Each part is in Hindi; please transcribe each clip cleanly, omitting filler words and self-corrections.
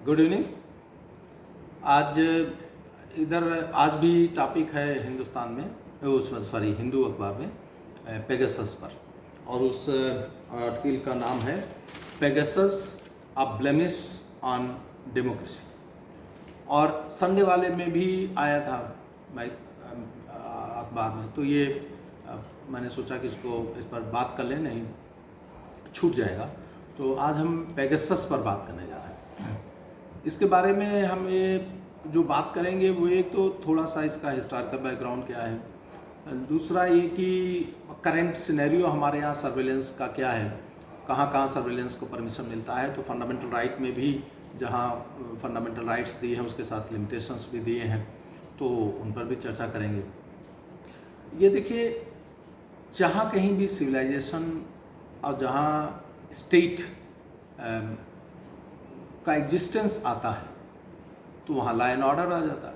Good evening. आज इधर आज भी टॉपिक है हिंदुस्तान में, उसमें सॉरी हिंदू अखबार में पेगासस पर, और उस आर्टिकल का नाम है Pegasus a blemish on democracy. और संडे वाले में भी आया था मैं अखबार में, तो ये मैंने सोचा कि इसको इस पर बात कर लें, नहीं छूट जाएगा। तो आज हम पेगासस पर बात करने जा रहे हैं। इसके बारे में हम जो बात करेंगे वो एक तो थोड़ा सा इसका हिस्टोरिकल बैकग्राउंड क्या है, दूसरा ये कि करंट सिनेरियो हमारे यहाँ सर्वेलेंस का क्या है, कहाँ कहाँ सर्वेलेंस को परमिशन मिलता है। तो फंडामेंटल राइट में भी जहाँ फंडामेंटल राइट्स दिए हैं उसके साथ लिमिटेशंस भी दिए हैं, तो उन पर भी चर्चा करेंगे। ये देखिए, जहाँ कहीं भी सिविलाइजेशन और जहाँ स्टेट का एग्जिस्टेंस आता है तो वहाँ लॉ एंड ऑर्डर आ जाता है,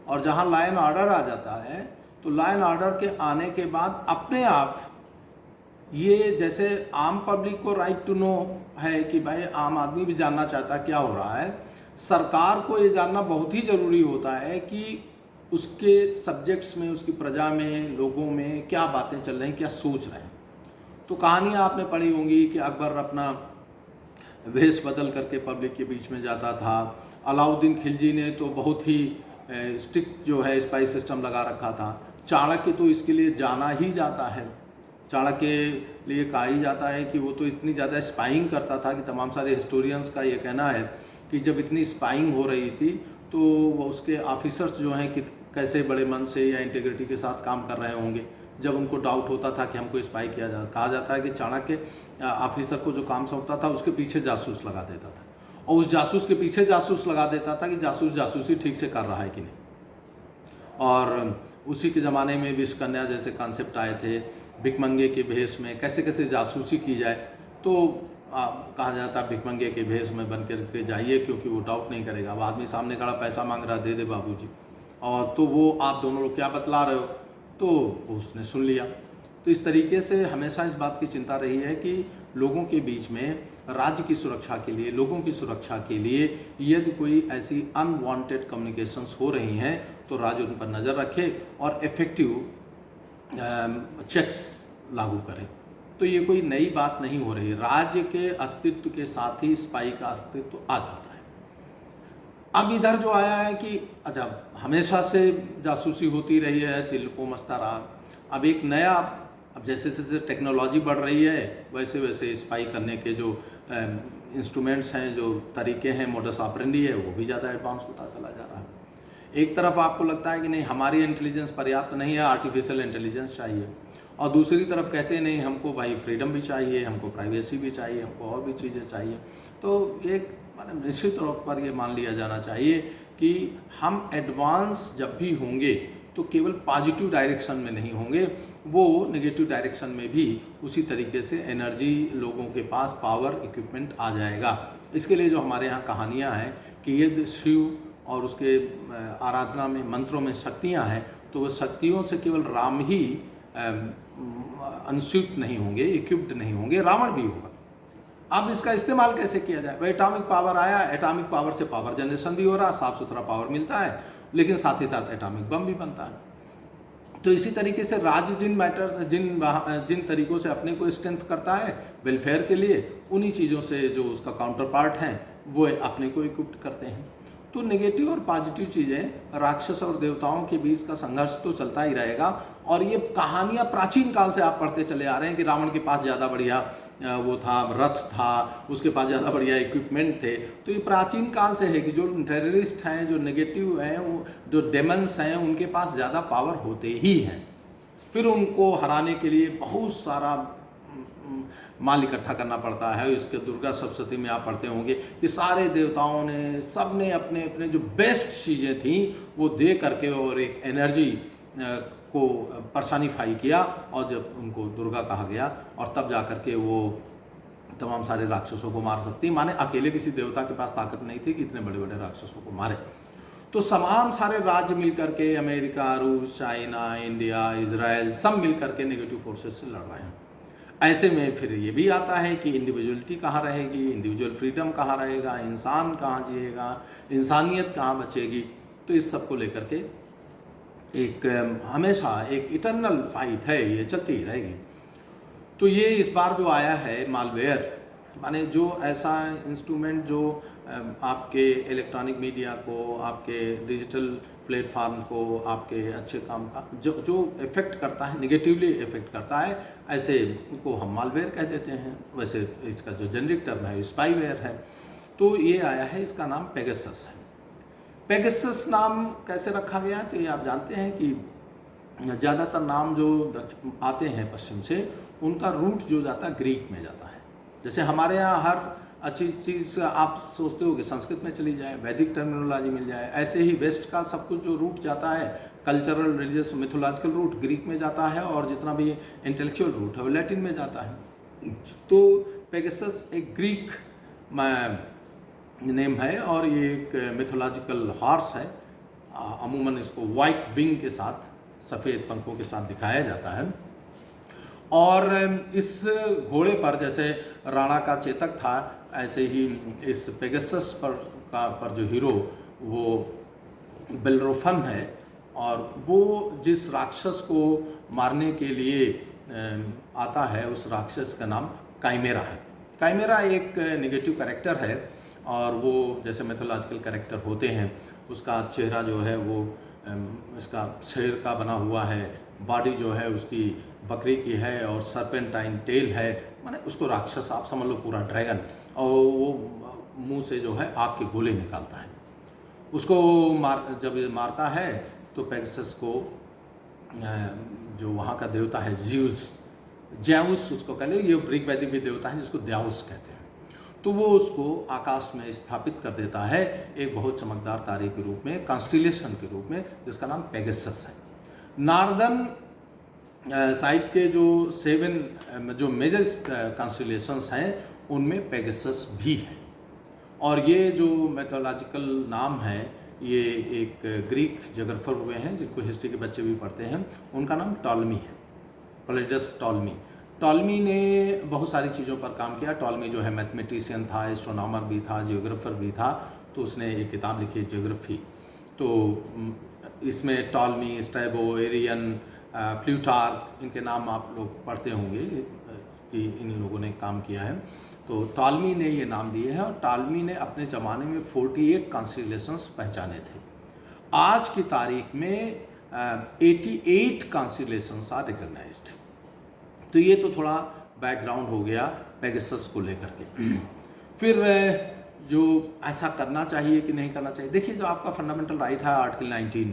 और जहाँ लॉ एंड ऑर्डर आ जाता है तो लॉ एंड ऑर्डर के आने के बाद अपने आप ये, जैसे आम पब्लिक को राइट टू नो है कि भाई आम आदमी भी जानना चाहता है क्या हो रहा है, सरकार को ये जानना बहुत ही ज़रूरी होता है कि उसके सब्जेक्ट्स में, उसकी प्रजा में, लोगों में क्या बातें चल रही हैं, क्या सोच रहे हैं। तो कहानियाँ आपने पढ़ी होंगी कि अकबर अपना वेश बदल करके पब्लिक के बीच में जाता था। अलाउद्दीन खिलजी ने तो बहुत ही स्ट्रिक्ट जो है स्पाई सिस्टम लगा रखा था। चाणक्य तो इसके लिए जाना ही जाता है, चाणक्य के लिए कहा ही जाता है कि वो तो इतनी ज़्यादा स्पाइंग करता था कि तमाम सारे हिस्टोरियंस का ये कहना है कि जब इतनी स्पाइंग हो रही थी तो वो उसके ऑफिसर्स जो हैं कि कैसे बड़े मन से या इंटीग्रिटी के साथ काम कर रहे होंगे, जब उनको डाउट होता था कि हमको स्पाई किया जा, कहा जाता है कि चाणक्य ऑफिसर को जो काम सौंपता था उसके पीछे जासूस लगा देता था, और उस जासूस के पीछे जासूस लगा देता था कि जासूस जासूसी ठीक से कर रहा है कि नहीं। और उसी के ज़माने में विश्वकन्या जैसे कॉन्सेप्ट आए थे, भिखमंगे के भेष में कैसे कैसे जासूसी की जाए। तो कहा जाता है भिखमंगे के भेष में बन करके जाइए, क्योंकि वो डाउट नहीं करेगा। अब आदमी सामने खड़ा पैसा मांग रहा, दे दे बाबूजी, और तो वो आप दोनों लोग क्या बतला रहे हो, तो उसने सुन लिया। तो इस तरीके से हमेशा इस बात की चिंता रही है कि लोगों के बीच में राज्य की सुरक्षा के लिए, लोगों की सुरक्षा के लिए यदि कोई ऐसी अनवांटेड कम्युनिकेशंस हो रही हैं तो राज्य उन पर नज़र रखे और इफेक्टिव चेक्स लागू करें। तो ये कोई नई बात नहीं हो रही, राज्य के अस्तित्व के साथ ही स्पाई का अस्तित्व आ जाता है। अब इधर जो आया है कि अच्छा हमेशा से जासूसी होती रही है, चिल्पो मस्ता रहा। अब एक नया, अब जैसे जैसे टेक्नोलॉजी बढ़ रही है वैसे वैसे स्पाई करने के जो इंस्ट्रूमेंट्स हैं, जो तरीके हैं, मोडस ऑपरेंडी है, वो भी ज़्यादा एडवांस होता चला जा रहा है। एक तरफ आपको लगता है कि नहीं हमारी इंटेलिजेंस पर्याप्त नहीं है, आर्टिफिशियल इंटेलिजेंस चाहिए, और दूसरी तरफ कहते हैं नहीं हमको भाई फ्रीडम भी चाहिए, हमको प्राइवेसी भी चाहिए, हमको और भी चीज़ें चाहिए। तो एक निश्चित तौर पर ये मान लिया जाना चाहिए कि हम एडवांस जब भी होंगे तो केवल पॉजिटिव डायरेक्शन में नहीं होंगे, वो नेगेटिव डायरेक्शन में भी उसी तरीके से एनर्जी, लोगों के पास पावर, इक्विपमेंट आ जाएगा। इसके लिए जो हमारे यहाँ कहानियाँ हैं कि यदि शिव और उसके आराधना में, मंत्रों में शक्तियाँ हैं, तो वो शक्तियों से केवल राम ही अनुसूत नहीं होंगे, इक्विप्ड नहीं होंगे, रावण भी होगा। अब इसका इस्तेमाल कैसे किया जाए? भाई एटॉमिक पावर आया, एटॉमिक पावर से पावर जनरेशन भी हो रहा, साफ सुथरा पावर मिलता है, लेकिन साथ ही साथ एटॉमिक बम भी बनता है। तो इसी तरीके से राज्य जिन तरीकों से अपने को स्ट्रेंथ करता है वेलफेयर के लिए, उन्हीं चीज़ों से जो उसका काउंटर पार्ट हैं वो अपने को इक्विप्ड करते हैं। तो नेगेटिव और पॉजिटिव चीज़ें, राक्षस और देवताओं के बीच का संघर्ष तो चलता ही रहेगा। और ये कहानियाँ प्राचीन काल से आप पढ़ते चले आ रहे हैं कि रावण के पास ज़्यादा बढ़िया वो था, रथ था, उसके पास ज़्यादा बढ़िया इक्विपमेंट थे। तो ये प्राचीन काल से है कि जो टेररिस्ट हैं, जो नेगेटिव हैं, जो डेमन्स हैं, उनके पास ज़्यादा पावर होते ही हैं। फिर उनको हराने के लिए बहुत सारा माल इकट्ठा करना पड़ता है। इसके दुर्गा सप्तशती में आप पढ़ते होंगे कि सारे देवताओं ने, सब ने अपने अपने जो बेस्ट चीज़ें थी वो दे करके और एक एनर्जी को पर्सनिफाई किया, और जब उनको दुर्गा कहा गया और तब जा कर के वो तमाम सारे राक्षसों को मार सकती। माने अकेले किसी देवता के पास ताकत नहीं थी कि इतने बड़े बड़े राक्षसों को मारे। तो तमाम सारे राज्य मिलकर के, अमेरिका, रूस, चाइना, इंडिया, इजराइल, सब मिलकर के नेगेटिव फोर्सेस से लड़ रहे हैं। ऐसे में फिर ये भी आता है कि इंडिविजुअलिटी कहाँ रहेगी, इंडिविजुअल फ्रीडम कहाँ रहेगा, इंसान कहाँ जिएगा, इंसानियत कहाँ बचेगी। तो इस सब को लेकर के एक हमेशा एक इटर्नल फाइट है, ये चलती ही रहेगी। तो ये इस बार जो आया है मालवेयर, माने जो ऐसा इंस्ट्रूमेंट जो आपके इलेक्ट्रॉनिक मीडिया को, आपके डिजिटल प्लेटफॉर्म को, आपके अच्छे काम का जो इफ़ेक्ट करता है, निगेटिवली इफ़ेक्ट करता है, ऐसे को हम मालवेयर कह देते हैं। वैसे इसका जो जेनरिक टर्म है स्पाईवेयर है। तो ये आया है, इसका नाम पेगासस है। पेगासस नाम कैसे रखा गया है, तो ये आप जानते हैं कि ज़्यादातर नाम जो आते हैं पश्चिम से, उनका रूट जो जाता है ग्रीक में जाता है। जैसे हमारे यहाँ हर अच्छी चीज़ आप सोचते हो कि संस्कृत में चली जाए, वैदिक टर्मिनोलॉजी मिल जाए, ऐसे ही वेस्ट का सब कुछ जो रूट जाता है, cultural, religious, mythological root Greek में जाता है, और जितना भी इंटेलेक्चुअल रूट है वो लैटिन में जाता है। तो पेगासस एक ग्रीक नेम है, और ये एक मिथोलॉजिकल हॉर्स है। अमूमन इसको वाइट विंग के साथ, सफ़ेद पंखों के साथ दिखाया जाता है। और इस घोड़े पर जैसे राणा का चेतक था, ऐसे ही इस पेगासस पर जो हीरो वो बेलरोफन है, और वो जिस राक्षस को मारने के लिए आता है, उस राक्षस का नाम काइमेरा है। काइमेरा एक नेगेटिव कैरेक्टर है, और वो जैसे मैथोलॉजिकल कैरेक्टर होते हैं, उसका चेहरा जो है वो इसका शेर का बना हुआ है, बॉडी जो है उसकी बकरी की है, और सर्पेंटाइन टेल है, माने उसको राक्षस आप समझ लो, पूरा ड्रैगन, और वो मुंह से जो है आग के गोले निकालता है। उसको जब ये मारता है तो पेगासस को जो वहाँ का देवता है ज़्यूस उसको कह ले, ये ग्रीक वैदिक भी देवता है जिसको द्याउस कहते हैं। तो वो उसको आकाश में स्थापित कर देता है एक बहुत चमकदार तारे के रूप में, कॉन्स्टिलेशन के रूप में, जिसका नाम पेगासस है। नॉर्दर्न साइड के जो 7 जो मेजर कॉन्स्टिलेशंस हैं, उनमें पेगासस भी है। और ये जो मैथोलॉजिकल नाम है, ये एक ग्रीक जोग्राफर हुए हैं, जिनको हिस्ट्री के बच्चे भी पढ़ते हैं, उनका नाम टॉलमी है, कोलिडस टॉलमी। टॉलमी ने बहुत सारी चीज़ों पर काम किया। टॉलमी जो है मैथमेटिशियन था, एस्ट्रोनॉमर भी था, जियोग्राफर भी था। तो उसने एक किताब लिखी जियोग्राफी। तो इसमें टॉलमी, स्ट्रैबो, एरियन, प्लूटार्क, इनके नाम आप लोग पढ़ते होंगे कि इन लोगों ने काम किया है। तो टॉलमी ने ये नाम दिए हैं, और टॉलमी ने अपने ज़माने में 48 कॉन्स्टिलेशंस पहचाने थे। आज की तारीख में 88 कॉन्स्टिलेशंस आर रिकग्नाइज्ड। तो ये तो थोड़ा बैकग्राउंड हो गया पेगासस को लेकर के। फिर जो ऐसा करना चाहिए कि नहीं करना चाहिए, देखिए, जो आपका फंडामेंटल राइट है आर्टिकल 19,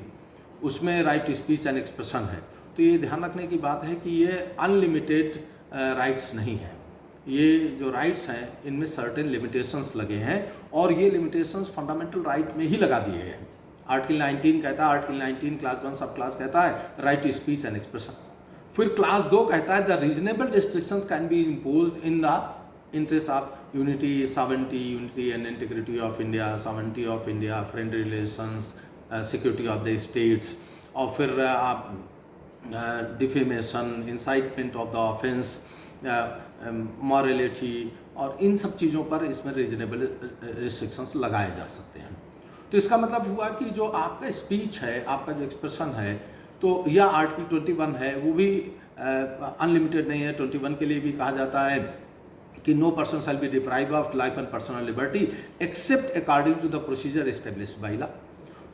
उसमें right to speech and expression है। तो ये ध्यान रखने की बात है कि ये अनलिमिटेड राइट्स नहीं है। ये जो राइट्स हैं, इनमें सर्टेन लिमिटेशंस लगे हैं, और ये लिमिटेशंस फंडामेंटल राइट में ही लगा दिए हैं। आर्टिकल 19 कहता है, आर्टिकल 19 क्लास 1 सब क्लास कहता है right to speech and expression. फिर क्लास 2 कहता है the reasonable restrictions can be imposed in the interest of unity, unity and integrity of India, sovereignty of India, friendly relations, security of the states. और फिर आप defamation, incitement of the offence, morality, और इन सब चीज़ों पर इसमें रीजनेबल रिस्ट्रिक्शंस लगाए जा सकते हैं। तो इसका मतलब हुआ कि जो आपका स्पीच है, आपका जो एक्सप्रेशन है, तो या आर्टिकल 21 है, वो भी अनलिमिटेड नहीं है। 21 के लिए भी कहा जाता है कि no person shall be deprived of life and personal liberty except according to the procedure established by law.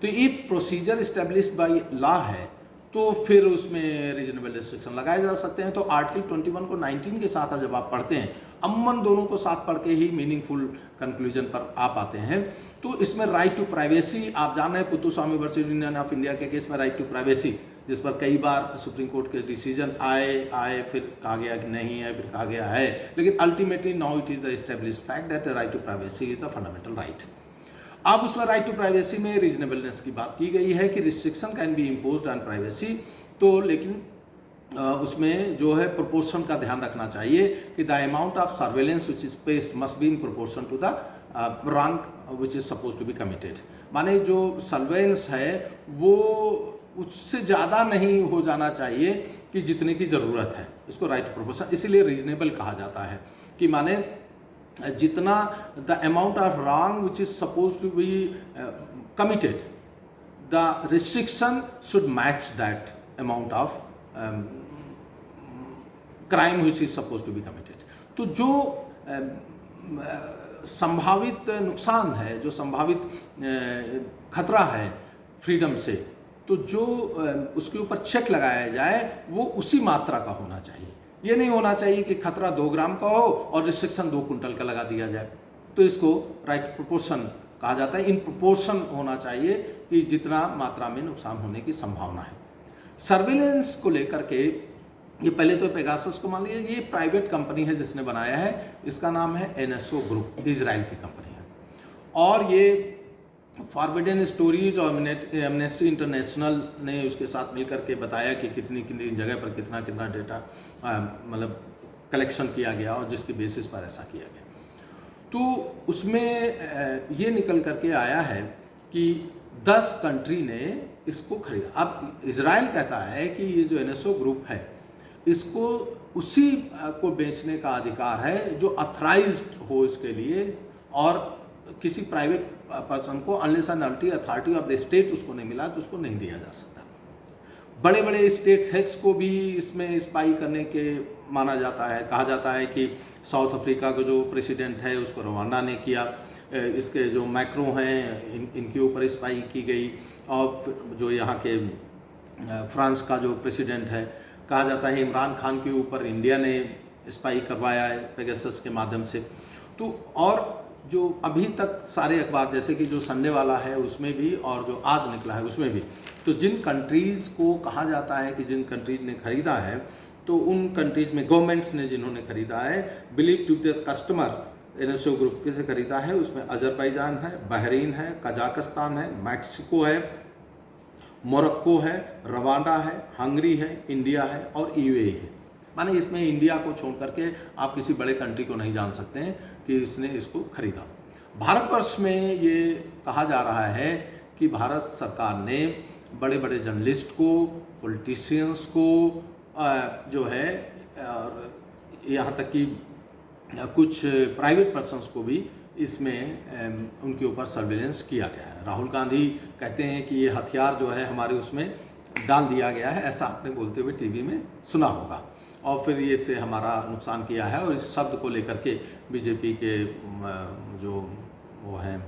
तो if procedure established by law है, तो फिर उसमें रीजनेबल रिस्ट्रिक्शन लगाए जा सकते हैं। तो आर्टिकल 21 को 19 के साथ जब आप पढ़ते हैं, अमूमन दोनों को साथ पढ़ के ही मीनिंगफुल कंक्लूजन पर आप आते हैं। तो इसमें राइट टू प्राइवेसी, आप जान रहे हैं Puttaswamy versus union of India के केस में राइट टू प्राइवेसी, जिस पर कई बार सुप्रीम कोर्ट के डिसीजन आए, फिर कहा गया कि नहीं है, फिर कहा गया है, लेकिन ultimately now it is the established fact that right to privacy is the fundamental right. अब उसमें राइट टू प्राइवेसी में रीजनेबलनेस की बात की गई है कि restriction can be imposed on privacy. तो लेकिन उसमें जो है प्रोपोर्शन का ध्यान रखना चाहिए कि the amount of surveillance which is passed must be in proportion to the wrong which is suppose to be committed. माने जो सर्वेलेंस है वो उससे ज़्यादा नहीं हो जाना चाहिए कि जितने की ज़रूरत है। इसको राइट प्रोपोर्शन इसीलिए रीजनेबल कहा जाता है कि माने जितना the amount of wrong which is suppose to be committed, the restriction should match that amount of crime which is suppose to be committed. तो जो संभावित नुकसान है, जो संभावित खतरा है फ्रीडम से, तो जो उसके ऊपर चेक लगाया जाए वो उसी मात्रा का होना चाहिए। ये नहीं होना चाहिए कि खतरा 2 ग्राम का हो और रिस्ट्रिक्शन 2 कुंटल का लगा दिया जाए। तो इसको राइट प्रोपोर्शन कहा जाता है। इन प्रोपोर्शन होना चाहिए कि जितना मात्रा में नुकसान होने की संभावना है। सर्विलेंस को लेकर के ये पहले तो पेगासस को मान लीजिए, ये प्राइवेट कंपनी है जिसने बनाया है, इसका नाम है NSO ग्रुप, इजराइल की कंपनी है। और ये फॉरबिडन स्टोरीज और एमनेस्टी इंटरनेशनल ने उसके साथ मिलकर के बताया कि कितनी कितनी जगह पर कितना कितना डेटा मतलब कलेक्शन किया गया और जिसके बेसिस पर ऐसा किया गया। तो उसमें ये निकल करके आया है कि 10 कंट्री ने इसको खरीदा। अब इजराइल कहता है कि ये जो NSO ग्रुप है इसको उसी को बेचने का अधिकार है जो अथराइज्ड हो इसके लिए, और किसी प्राइवेट पर्सन को unless and until authority of the state उसको नहीं मिला तो उसको नहीं दिया जा सकता। बड़े बड़े स्टेट हेड्स को भी इसमें स्पाई करने के माना जाता है। कहा जाता है कि साउथ अफ्रीका का जो प्रेसिडेंट है उसको रवांडा ने किया, इसके जो मैक्रो हैं इनके ऊपर स्पाई की गई, और जो यहाँ के फ्रांस का जो प्रेसिडेंट है कहा जाता है इमरान खान के ऊपर इंडिया ने स्पाई करवाया है पेगासस के माध्यम से। तो और जो अभी तक सारे अखबार जैसे कि जो संडे वाला है उसमें भी और जो आज निकला है उसमें भी, तो जिन कंट्रीज़ को कहा जाता है कि जिन कंट्रीज़ ने खरीदा है, तो उन कंट्रीज़ में गवर्नमेंट्स ने जिन्होंने खरीदा है believe to the customer NSO group से खरीदा है, उसमें अजरबैजान है, बहरीन है, कजाकिस्तान है, मैक्सिको है, मोरक्को है, रवांडा है, हंगरी है, इंडिया है और UAE है। माने इसमें इंडिया को छोड़ करके आप किसी बड़े कंट्री को नहीं जान सकते हैं कि इसने इसको खरीदा। भारतवर्ष में ये कहा जा रहा है कि भारत सरकार ने बड़े बड़े जर्नलिस्ट को, पॉलिटिशियंस को जो है, और यहाँ तक कि कुछ प्राइवेट पर्सन्स को भी इसमें उनके ऊपर सर्विलेंस किया गया है। राहुल गांधी कहते हैं कि ये हथियार जो है हमारे उसमें डाल दिया गया है, ऐसा आपने बोलते हुए टीवी में सुना होगा, और फिर ये से हमारा नुकसान किया है। और इस शब्द को लेकर के बीजेपी के जो वो हैं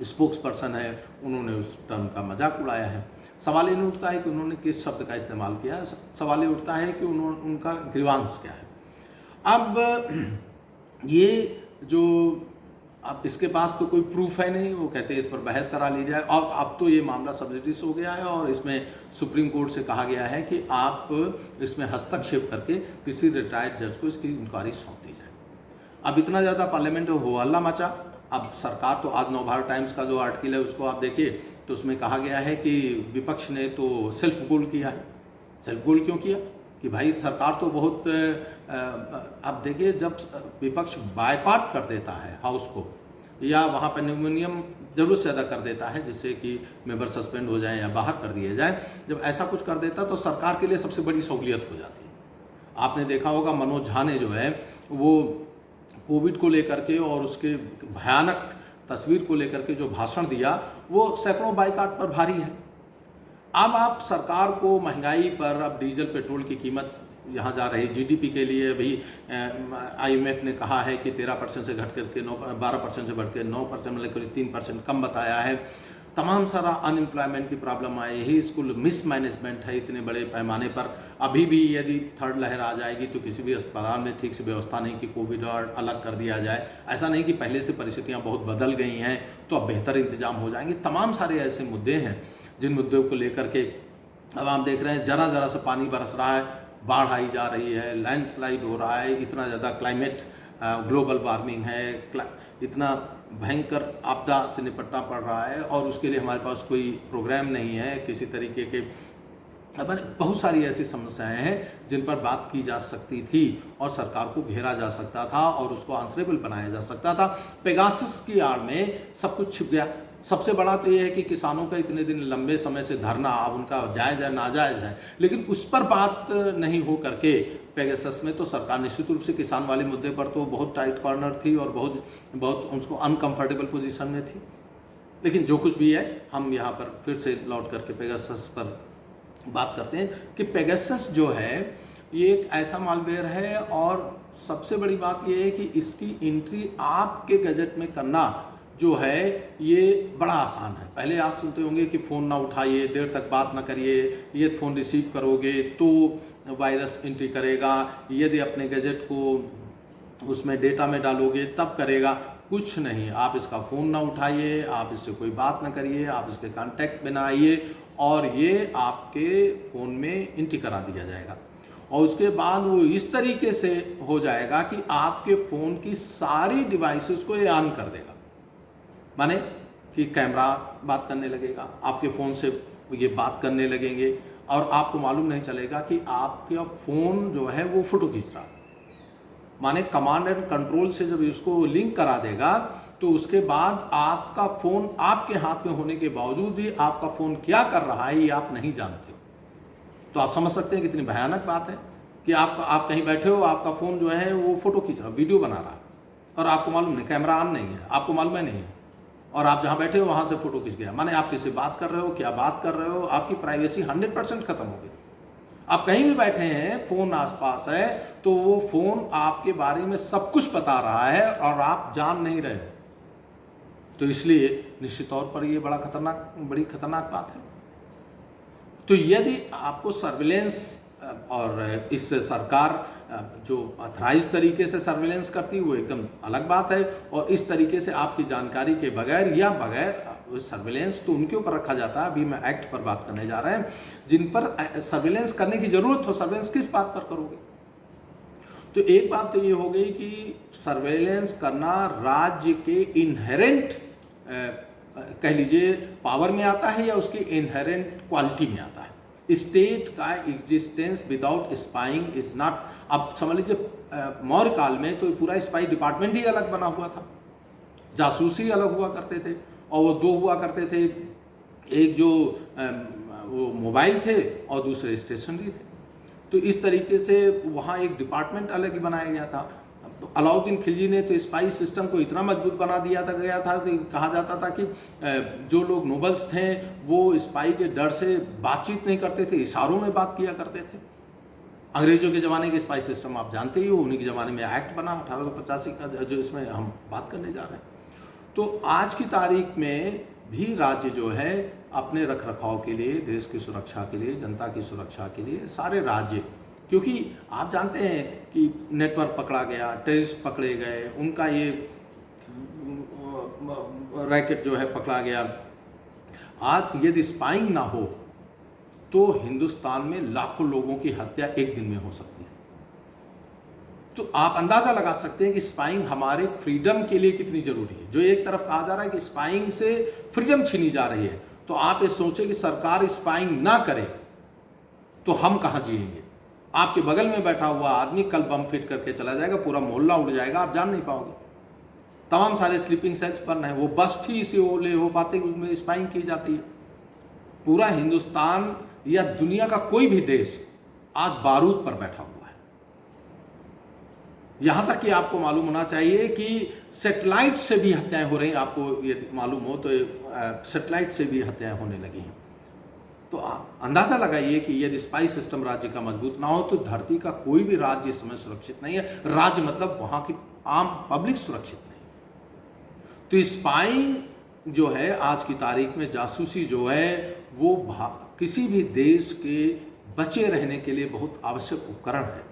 स्पोक्स पर्सन है उन्होंने उस टर्म का मजाक उड़ाया है। सवाल ये नहीं उठता है कि उन्होंने किस शब्द का इस्तेमाल किया है, सवाल ये उठता है कि उनका ग्रीवांस क्या है। अब ये जो अब इसके पास तो कोई प्रूफ है नहीं, वो कहते हैं इस पर बहस करा ली जाए, और अब तो ये मामला सब्सिडिस हो गया है और इसमें सुप्रीम कोर्ट से कहा गया है कि आप इसमें हस्तक्षेप करके किसी रिटायर्ड जज को इसकी इंक्वायरी सौंप दी जाए। अब इतना ज़्यादा पार्लियामेंट में हो हल्ला मचा। अब सरकार तो आज नवभारत टाइम्स का जो आर्टिकल है उसको आप देखिए तो उसमें कहा गया है कि विपक्ष ने तो सेल्फ गोल किया है। सेल्फ गोल क्यों किया कि भाई सरकार तो बहुत आप देखिए जब विपक्ष बायकॉट कर देता है हाउस को या वहाँ पर नियम जरूर से ज़्यादा कर देता है जिससे कि मेंबर सस्पेंड हो जाए या बाहर कर दिए जाए, जब ऐसा कुछ कर देता तो सरकार के लिए सबसे बड़ी सहूलियत हो जाती है। आपने देखा होगा मनोज झा ने जो है वो कोविड को लेकर के और उसके भयानक तस्वीर को लेकर के जो भाषण दिया वो सैकड़ों बाइकॉट पर भारी है। अब आप सरकार को महंगाई पर, अब डीजल पेट्रोल की कीमत यहाँ जा रही, जीडीपी के लिए अभी IMF ने कहा है कि 13% से घट करके 12% से बढ़ के 9%, मतलब करीब 3% कम बताया है। तमाम सारा अनएम्प्लॉयमेंट की प्रॉब्लम है, यही स्कूल मिसमैनेजमेंट है इतने बड़े पैमाने पर। अभी भी यदि थर्ड लहर आ जाएगी तो किसी भी अस्पताल में ठीक से व्यवस्था नहीं कि कोविड और अलग कर दिया जाए। ऐसा नहीं कि पहले से परिस्थितियाँ बहुत बदल गई हैं तो अब बेहतर इंतजाम हो जाएंगे। तमाम सारे ऐसे मुद्दे हैं जिन मुद्दों को लेकर के अब आप देख रहे हैं जरा जरा सा पानी बरस रहा है, बाढ़ आई जा रही है, लैंडस्लाइड हो रहा है, इतना ज़्यादा क्लाइमेट ग्लोबल वार्मिंग है, इतना भयंकर आपदा से निपटना पड़ रहा है और उसके लिए हमारे पास कोई प्रोग्राम नहीं है किसी तरीके के। बहुत सारी ऐसी समस्याएं हैं जिन पर बात की जा सकती थी और सरकार को घेरा जा सकता था और उसको आंसरेबल बनाया जा सकता था। पेगासस की आड़ में सब कुछ छिप गया। सबसे बड़ा तो ये है कि किसानों का इतने दिन लंबे समय से धरना, अब उनका जायज़ है नाजायज़ है, लेकिन उस पर बात नहीं हो करके पेगासस में तो सरकार निश्चित रूप से किसान वाले मुद्दे पर तो बहुत टाइट कॉर्नर थी और बहुत बहुत उसको अनकंफर्टेबल पोजीशन में थी। लेकिन जो कुछ भी है, हम यहाँ पर फिर से लौट करके पेगासस पर बात करते हैं कि पेगासस जो है ये एक ऐसा मालवेयर है और सबसे बड़ी बात ये है कि इसकी एंट्री आपके गैजेट में करना जो है ये बड़ा आसान है। पहले आप सुनते होंगे कि फ़ोन ना उठाइए, देर तक बात ना करिए, ये फ़ोन रिसीव करोगे तो वायरस एंट्री करेगा, यदि अपने गैजेट को उसमें डेटा में डालोगे तब करेगा। कुछ नहीं, आप इसका फ़ोन ना उठाइए, आप इससे कोई बात ना करिए, आप इसके कांटेक्ट में ना आइए और ये आपके फ़ोन में एंट्री करा दिया जाएगा। और उसके बाद वो इस तरीके से हो जाएगा कि आपके फ़ोन की सारी डिवाइसेस को ये ऑन कर देगा। माने कि कैमरा बात करने लगेगा, आपके फ़ोन से ये बात करने लगेंगे और आपको मालूम नहीं चलेगा कि आपका फ़ोन जो है वो फ़ोटो खींच रहा है। माने कमांड एंड कंट्रोल से जब इसको लिंक करा देगा तो उसके बाद आपका फ़ोन आपके हाथ में होने के बावजूद भी आपका फ़ोन क्या कर रहा है ये आप नहीं जानते हो। तो आप समझ सकते हैं कितनी भयानक बात है कि आप कहीं बैठे हो, आपका फ़ोन जो है वो फ़ोटो खींच रहा है, वीडियो बना रहा है और आपको मालूम नहीं, कैमरा ऑन नहीं है, आपको मालूम है नहीं, और आप जहाँ बैठे हो वहाँ से फ़ोटो खींच गया। माने आप किससे बात कर रहे हो, क्या बात कर रहे हो, आपकी प्राइवेसी 100% ख़त्म हो गई। आप कहीं भी बैठे हैं, फ़ोन आसपास है, तो वो फ़ोन आपके बारे में सब कुछ बता रहा है और आप जान नहीं रहे हो। तो इसलिए निश्चित तौर पर ये बड़ी खतरनाक बात है। तो यदि आपको सर्विलेंस और इससे सरकार जो अथराइज तरीके से सर्विलेंस करती है वो एकदम अलग बात है, और इस तरीके से आपकी जानकारी के बगैर या बगैर सर्विलेंस तो उनके ऊपर रखा जाता है। अभी मैं एक्ट पर बात करने जा रहे हैं जिन पर सर्विलेंस करने की ज़रूरत हो। सर्विलेंस किस बात पर करोगे? तो एक बात तो ये हो गई कि सर्वेलेंस करना राज्य के इनहेरेंट कह लीजिए पावर में आता है या उसकी इनहेरेंट क्वालिटी में आता है। स्टेट का existence without spying is not. अब समझ लीजिए मौर्य काल में तो पूरा स्पाई डिपार्टमेंट ही अलग बना हुआ था, जासूसी अलग हुआ करते थे और वो दो हुआ करते थे, एक जो वो मोबाइल थे और दूसरे स्टेशनरी थे। तो इस तरीके से वहाँ एक डिपार्टमेंट अलग ही बनाया गया था। तो अलाउद्दीन खिलजी ने तो स्पाई सिस्टम को इतना मजबूत बना दिया गया था कि कहा जाता था कि जो लोग नोबल्स थे वो स्पाई के डर से बातचीत नहीं करते थे, इशारों में बात किया करते थे। अंग्रेजों के ज़माने के स्पाई सिस्टम आप जानते ही हो, उन्हीं के ज़माने में एक्ट बना 1885 का जो इसमें हम बात करने जा रहे हैं। तो आज की तारीख में भी राज्य जो है अपने रख रखाव के लिए, देश की सुरक्षा के लिए, जनता की सुरक्षा के लिए सारे राज्य, क्योंकि आप जानते हैं कि नेटवर्क पकड़ा गया, टेररिस्ट पकड़े गए, उनका ये रैकेट जो है पकड़ा गया। आज यदि स्पाइंग ना हो तो हिंदुस्तान में लाखों लोगों की हत्या एक दिन में हो सकती है। तो आप अंदाजा लगा सकते हैं कि स्पाइंग हमारे फ्रीडम के लिए कितनी जरूरी है। जो एक तरफ कहा जा रहा है कि स्पाइंग से फ्रीडम छीनी जा रही है, तो आप ये सोचें कि सरकार स्पाइंग ना करे तो हम कहाँ जिएंगे। आपके बगल में बैठा हुआ आदमी कल बम फिट करके चला जाएगा, पूरा मोहल्ला उड़ जाएगा, आप जान नहीं पाओगे। तमाम सारे स्लीपिंग सेल्स बर्न है, वो बस्ट ही इसे हो पाते उसमें स्पाइंग की जाती है। पूरा हिंदुस्तान या दुनिया का कोई भी देश आज बारूद पर बैठा हुआ है। यहां तक कि आपको मालूम होना चाहिए कि सैटेलाइट से भी हत्याएं हो रही हैं। आपको ये मालूम हो तो सैटेलाइट से भी हत्याएं होने लगी हैं। तो अंदाजा लगाइए कि यदि स्पाई सिस्टम राज्य का मजबूत ना हो तो धरती का कोई भी राज्य इस समय सुरक्षित नहीं है। राज्य मतलब वहां की आम पब्लिक सुरक्षित नहीं। तो स्पाइंग जो है आज की तारीख में, जासूसी जो है वो किसी भी देश के बचे रहने के लिए बहुत आवश्यक उपकरण है।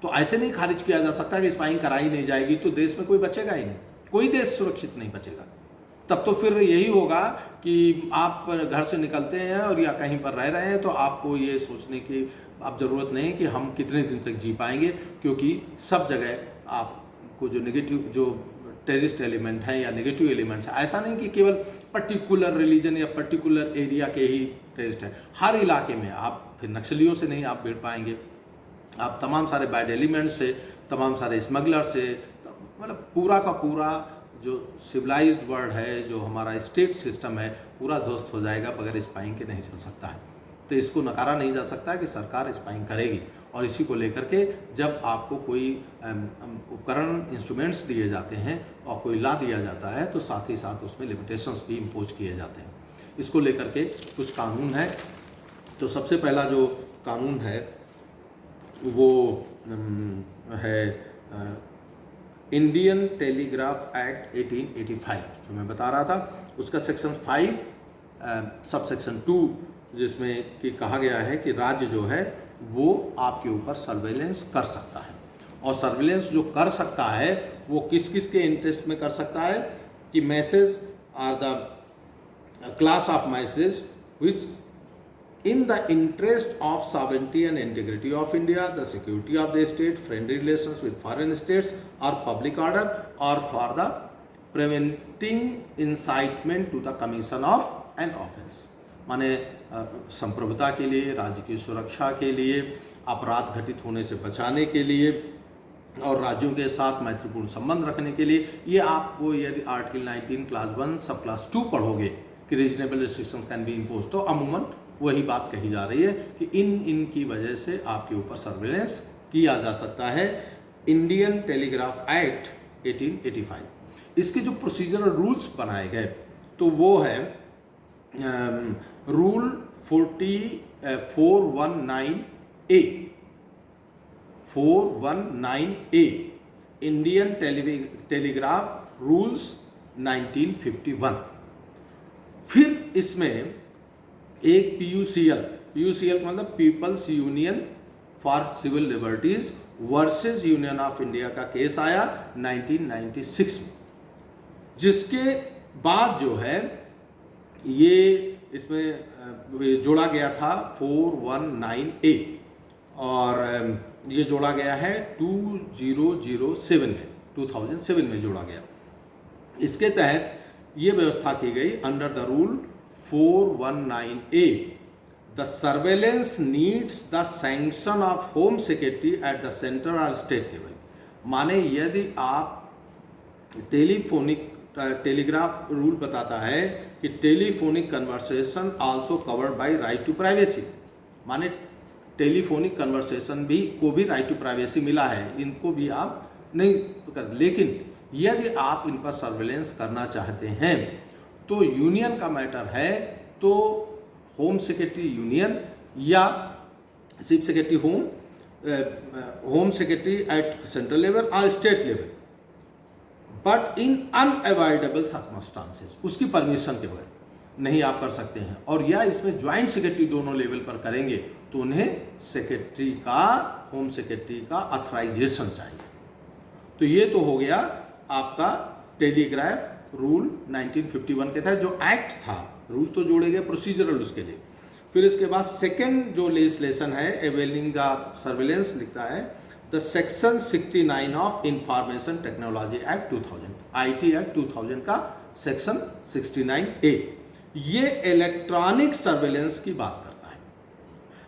तो ऐसे नहीं खारिज किया जा सकता कि स्पाइंग कराई नहीं जाएगी तो देश में कोई बचेगा ही नहीं, कोई देश सुरक्षित नहीं बचेगा। तब तो फिर यही होगा कि आप घर से निकलते हैं और या कहीं पर रह रहे हैं तो आपको ये सोचने की अब ज़रूरत नहीं कि हम कितने दिन तक जी पाएंगे, क्योंकि सब जगह आपको जो नेगेटिव जो टेररिस्ट एलिमेंट हैं या नेगेटिव एलिमेंट्स हैं, ऐसा नहीं कि केवल पर्टिकुलर रिलीजन या पर्टिकुलर एरिया के ही टेररिस्ट हैं। हर इलाके में आप फिर नक्सलियों से नहीं आप भिड़ पाएंगे, आप तमाम सारे बैड एलिमेंट्स से, तमाम सारे स्मगलर से, मतलब पूरा का पूरा जो सिविलाइज्ड वर्ल्ड है, जो हमारा स्टेट सिस्टम है, पूरा ध्वस्त हो जाएगा बगैर स्पाइंग के नहीं चल सकता है। तो इसको नकारा नहीं जा सकता कि सरकार स्पाइंग करेगी। और इसी को लेकर के जब आपको कोई उपकरण, इंस्ट्रूमेंट्स दिए जाते हैं और कोई ला दिया जाता है तो साथ ही साथ उसमें लिमिटेशंस भी इम्पोज किए जाते हैं। इसको लेकर के कुछ कानून है। तो सबसे पहला जो कानून है वो है इंडियन टेलीग्राफ एक्ट 1885 जो मैं बता रहा था, उसका सेक्शन 5 सब सेक्शन 2 जिसमें कि कहा गया है कि राज्य जो है वो आपके ऊपर सर्वेलेंस कर सकता है। और सर्वेलेंस जो कर सकता है वो किस किस के इंटरेस्ट में कर सकता है कि message are the class of message which in the interest of sovereignty and integrity of India, the security of the state, friendly relations with foreign states or public order, or for the preventing incitement to the commission of an offense। माने संप्रभुता के लिए, राज्य की सुरक्षा के लिए, अपराध घटित होने से बचाने के लिए और राज्यों के साथ मैत्रीपूर्ण संबंध रखने के लिए। ये आपको यदि आर्टिकल 19 क्लास 1 सब क्लास 2 पढ़ोगे कि reasonable restrictions can be impose, तो अमूमन वही बात कही जा रही है कि इनकी वजह से आपके ऊपर सर्वेलेंस किया जा सकता है। इंडियन टेलीग्राफ एक्ट 1885 इसके जो प्रोसीजरल रूल्स बनाए गए तो वो है rule 419A 419A Indian telegraph rules 1951। फिर इसमें एक PUCL का मतलब people's union for civil liberties versus union of India का केस आया 1996 में, जिसके बाद जो है ये इसमें जोड़ा गया था 419A और ये जोड़ा गया है 2007 में जोड़ा गया। इसके तहत ये व्यवस्था की गई under the rule 419A the surveillance needs the sanction of home secretary at the central or state level। माने यदि आप टेलीग्राफ रूल बताता है कि telephonic conversation also covered by right to privacy, माने टेलीफोनिक कन्वर्सेशन भी को भी राइट टू प्राइवेसी मिला है, इनको भी आप नहीं कर। लेकिन यदि आप इन पर सर्वेलेंस करना चाहते हैं तो यूनियन का मैटर है तो होम सेक्रेटरी यूनियन या chief secretary home secretary at central level और state level, but in unavoidable circumstances, उसकी परमिशन के बगैर नहीं आप कर सकते हैं। और या इसमें ज्वाइंट सेक्रेटरी दोनों लेवल पर करेंगे तो उन्हें सेक्रेटरी का, होम सेक्रेटरी का ऑथराइजेशन चाहिए। तो ये तो हो गया आपका टेलीग्राफ रूल 1951 के तहत जो एक्ट था, रूल तो जोड़े गए प्रोसीजरल उसके लिए। फिर इसके बाद सेकेंड जो लेजिस्लेशन है एवेलिंग द सर्विलेंस लिखता है the section 69 of information technology act 2000, IT act 2000 का सेक्शन 69A, ये इलेक्ट्रॉनिक सर्विलेंस की बात करता है।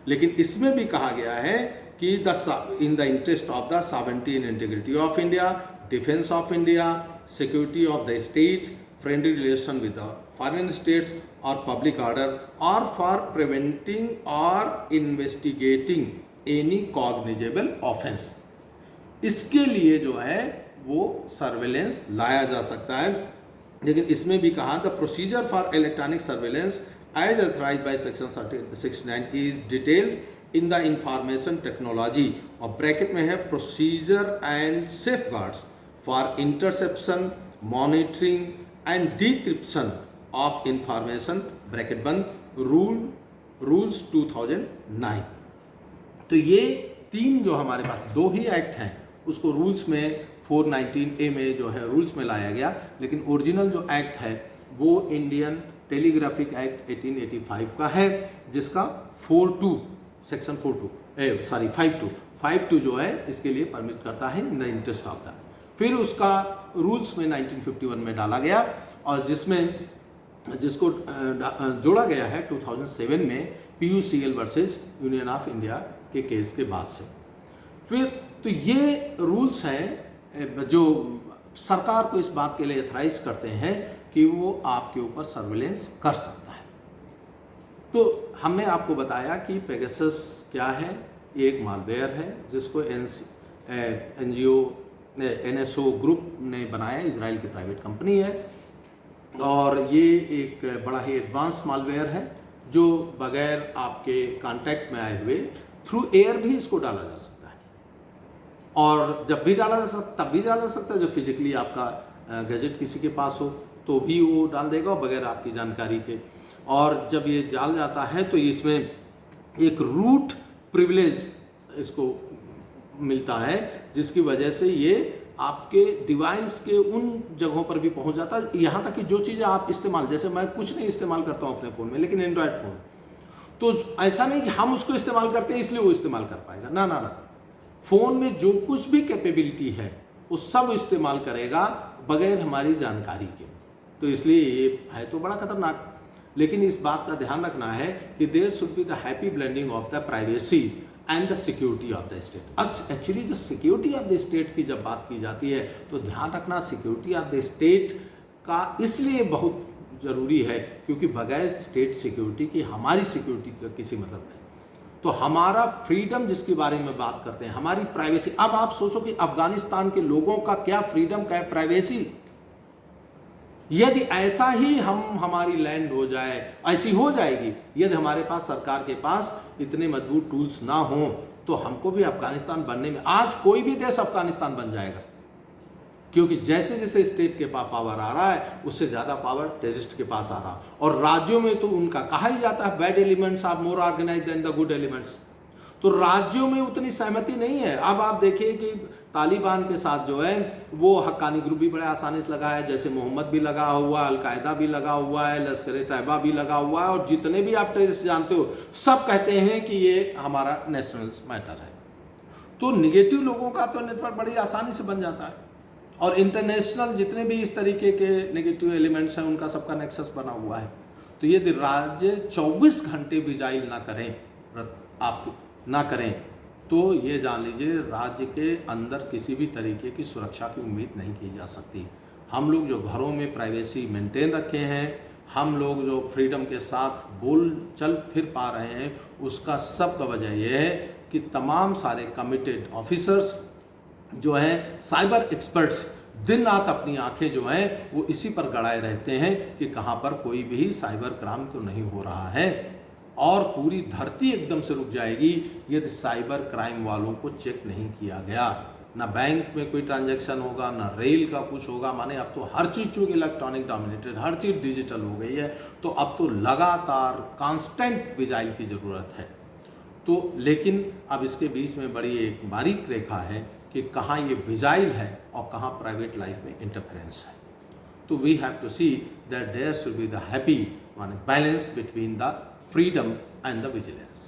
लेकिन इसमें भी कहा गया है कि इन the interest of the sovereignty and integrity of India, defence of India, security of the state, friendly relation with the foreign states or public order, or for preventing or investigating any cognizable offense, इसके लिए जो है वो सर्वेलेंस लाया जा सकता है। लेकिन इसमें भी कहा the procedure for electronic surveillance as authorise by section 69 is detailed in the information technology, और ब्रैकेट में है procedure and safeguards for interception, monitoring and decryption of information bracket बंद रूल्स 2009। तो ये तीन जो हमारे पास दो ही एक्ट हैं उसको रूल्स में 419A में जो है रूल्स में लाया गया, लेकिन ओरिजिनल जो एक्ट है वो इंडियन टेलीग्राफिक एक्ट 1885 का है जिसका 42 सेक्शन 52 जो है इसके लिए परमिट करता है इन द इंटरेस्ट ऑफ द। फिर उसका रूल्स में 1951 में डाला गया और जिसको जोड़ा गया है 2007 में PUCL versus union of India के केस के बाद से। फिर तो ये रूल्स हैं जो सरकार को इस बात के लिए एथराइज करते हैं कि वो आपके ऊपर सर्विलेंस कर सकता है। तो हमने आपको बताया कि पेगासस क्या है। ये एक मालवेयर है जिसको NSO ग्रुप ने बनाया, इजराइल की प्राइवेट कंपनी है, और ये एक बड़ा ही एडवांस मालवेयर है जो बगैर आपके कांटेक्ट में आए हुए थ्रू एयर भी इसको डाला जा सकता है, और जब भी डाला जा सकता तब भी डाला जा सकता है। जब फिजिकली आपका गैजेट किसी के पास हो तो भी वो डाल देगा बगैर आपकी जानकारी के। और जब ये डाल जाता है तो इसमें एक रूट प्रिविलेज इसको मिलता है, जिसकी वजह से ये आपके डिवाइस के उन जगहों पर भी पहुंच जाता है, यहाँ तक कि जो चीज़ें आप इस्तेमाल, जैसे मैं कुछ नहीं इस्तेमाल करता हूँ अपने फ़ोन में, लेकिन एंड्रॉयड फ़ोन, तो ऐसा नहीं कि हम उसको इस्तेमाल करते हैं इसलिए वो इस्तेमाल कर पाएगा, ना ना ना। फ़ोन में जो कुछ भी कैपेबिलिटी है वो सब इस्तेमाल करेगा बगैर हमारी जानकारी के। तो इसलिए ये है तो बड़ा खतरनाक, लेकिन इस बात का ध्यान रखना है कि there should be the happy blending of the privacy and the security of the state. Actually जो सिक्योरिटी ऑफ द स्टेट की जब बात की जाती है तो ध्यान रखना सिक्योरिटी ऑफ द स्टेट का इसलिए बहुत ज़रूरी है क्योंकि बगैर स्टेट सिक्योरिटी की हमारी सिक्योरिटी का किसी मतलब नहीं। तो हमारा फ्रीडम जिसके बारे में बात करते हैं, हमारी प्राइवेसी, अब आप सोचो कि अफगानिस्तान के लोगों का क्या फ्रीडम, क्या प्राइवेसी। यदि ऐसा ही हमारी लैंड हो जाए, ऐसी हो जाएगी यदि हमारे पास, सरकार के पास इतने मजबूत टूल्स ना हो, तो हमको भी अफगानिस्तान बनने में, आज कोई भी देश अफगानिस्तान बन जाएगा, क्योंकि जैसे जैसे स्टेट के पास पावर आ रहा है उससे ज़्यादा पावर टेररिस्ट के पास आ रहा है। और राज्यों में तो उनका कहा ही जाता है bad elements are more organised than the good elements, तो राज्यों में उतनी सहमति नहीं है। अब आप देखिए कि तालिबान के साथ जो है वो हक्कानी ग्रुप भी बड़े आसानी से लगा है, जैसे मोहम्मद भी लगा हुआ है, अलकायदा भी लगा हुआ है, लश्कर तैयबा भी लगा हुआ है, और जितने भी आप टेररिस्ट जानते हो सब कहते हैं कि ये हमारा नेशनल मैटर है। तो निगेटिव लोगों का तो नेटवर्क बड़ी आसानी से बन जाता है, और इंटरनेशनल जितने भी इस तरीके के नेगेटिव एलिमेंट्स हैं उनका सबका नेक्सस बना हुआ है। तो यदि राज्य 24 घंटे विजाइल ना करें, आप ना करें, तो ये जान लीजिए राज्य के अंदर किसी भी तरीके की सुरक्षा की उम्मीद नहीं की जा सकती। हम लोग जो घरों में प्राइवेसी मेंटेन रखे हैं, हम लोग जो फ्रीडम के साथ बोल चल फिर पा रहे हैं, उसका सब का वजह यह है कि तमाम सारे कमिटेड ऑफिसर्स जो हैं, साइबर एक्सपर्ट्स, दिन रात अपनी आंखें जो हैं वो इसी पर गड़ाए रहते हैं कि कहाँ पर कोई भी साइबर क्राइम तो नहीं हो रहा है। और पूरी धरती एकदम से रुक जाएगी यदि साइबर क्राइम वालों को चेक नहीं किया गया। ना बैंक में कोई ट्रांजैक्शन होगा, ना रेल का कुछ होगा, माने अब तो हर चीज़ चूँकि इलेक्ट्रॉनिक डोमिनेटेड, हर चीज़ डिजिटल हो गई है, तो अब तो लगातार कांस्टेंट विजाइल की ज़रूरत है। तो लेकिन अब इसके बीच में बड़ी एक बारीक रेखा है कि कहाँ ये विजाइल है और कहाँ प्राइवेट लाइफ में इंटरफेरेंस है। तो we have to see that there should be the happy balance between the freedom and the vigilance.